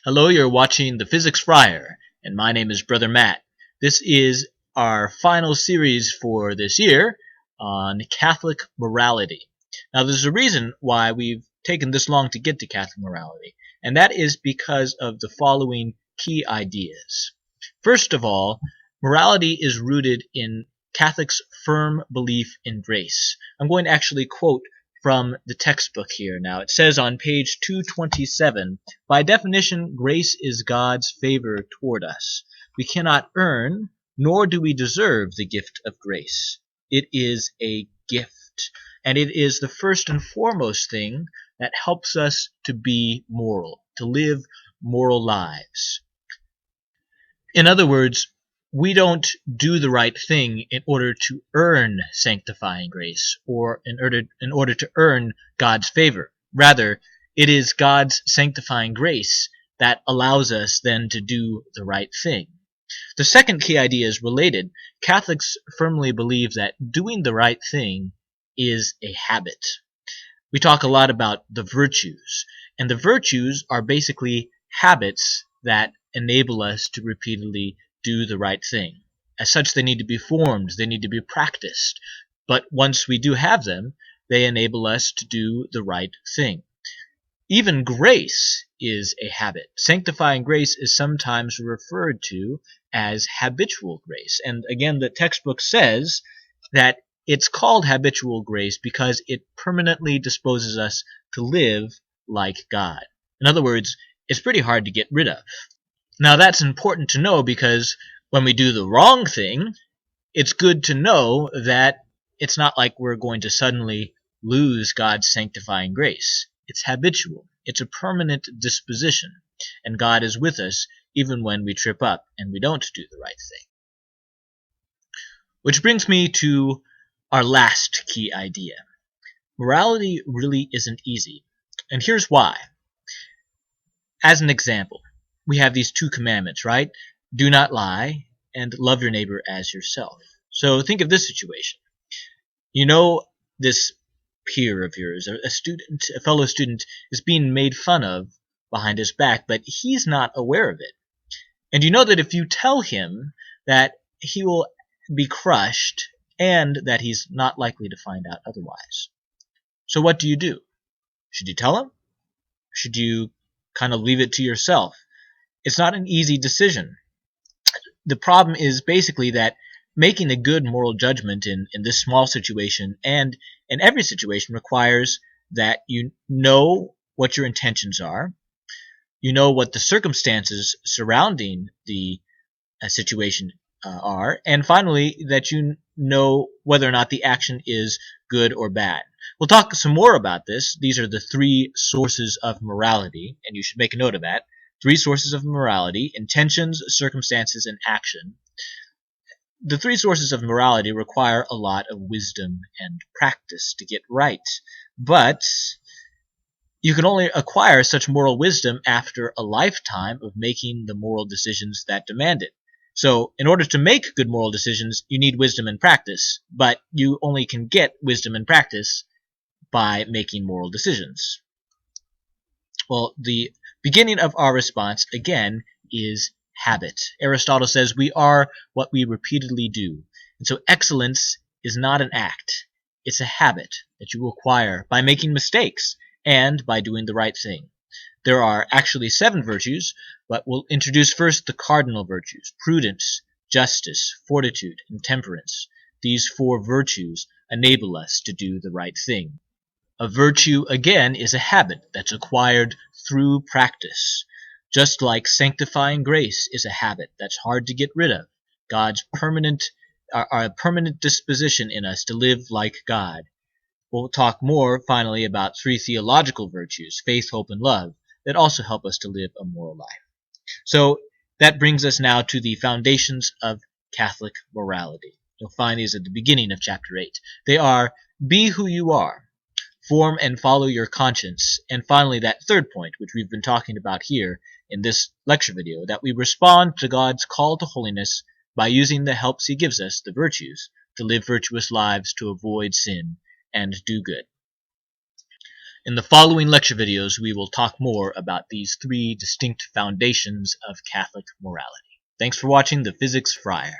Hello, you're watching The Physics Friar, and my name is Brother Matt. This is our final series for this year on Catholic morality. Now, there's a reason why we've taken this long to get to Catholic morality, and that is because of the following key ideas. First of all, morality is rooted in Catholics' firm belief in grace. I'm going to actually quote from the textbook here now. It says on page 227, by definition, grace is God's favor toward us. We cannot earn, nor do we deserve the gift of grace. It is a gift, and it is the first and foremost thing that helps us to be moral, to live moral lives. In other words, we don't do the right thing in order to earn sanctifying grace or in order to earn God's favor. Rather, it is God's sanctifying grace that allows us then to do the right thing. The second key idea is related. Catholics firmly believe that doing the right thing is a habit. We talk a lot about the virtues, and the virtues are basically habits that enable us to repeatedly do the right thing. As such, they need to be formed, they need to be practiced. But once we do have them, they enable us to do the right thing. Even grace is a habit. Sanctifying grace is sometimes referred to as habitual grace. And again, the textbook says that it's called habitual grace because it permanently disposes us to live like God. In other words, it's pretty hard to get rid of. Now that's important to know because when we do the wrong thing, it's good to know that it's not like we're going to suddenly lose God's sanctifying grace. It's habitual. It's a permanent disposition, and God is with us even when we trip up and we don't do the right thing. Which brings me to our last key idea. Morality really isn't easy, and here's why. As an example, we have these two commandments, right? Do not lie and love your neighbor as yourself. So think of this situation. You know this peer of yours, a fellow student, is being made fun of behind his back, but he's not aware of it. And you know that if you tell him that he will be crushed and that he's not likely to find out otherwise. So what do? Should you tell him? Should you kind of leave it to yourself? It's not an easy decision. The problem is basically that making a good moral judgment in this small situation and in every situation requires that you know what your intentions are, you know what the circumstances surrounding the situation are, and finally that you know whether or not the action is good or bad. We'll talk some more about this. These are the three sources of morality, and you should make a note of that. Three sources of morality: intentions, circumstances, and action. The three sources of morality require a lot of wisdom and practice to get right. But you can only acquire such moral wisdom after a lifetime of making the moral decisions that demand it. So in order to make good moral decisions, you need wisdom and practice, but you only can get wisdom and practice by making moral decisions. Well, the beginning of our response, again, is habit. Aristotle says we are what we repeatedly do. And so excellence is not an act. It's a habit that you acquire by making mistakes and by doing the right thing. There are actually 7 virtues, but we'll introduce first the cardinal virtues: prudence, justice, fortitude, and temperance. These 4 virtues enable us to do the right thing. A virtue, again, is a habit that's acquired through practice. Just like sanctifying grace is a habit that's hard to get rid of, God's permanent disposition in us to live like God. We'll talk more, finally, about 3 theological virtues: faith, hope, and love, that also help us to live a moral life. So that brings us now to the foundations of Catholic morality. You'll find these at the beginning of chapter 8. They are: be who you are, form and follow your conscience, and finally that third point, which we've been talking about here in this lecture video, that we respond to God's call to holiness by using the helps he gives us, the virtues, to live virtuous lives, to avoid sin, and do good. In the following lecture videos, we will talk more about these three distinct foundations of Catholic morality. Thanks for watching the Physics Friar.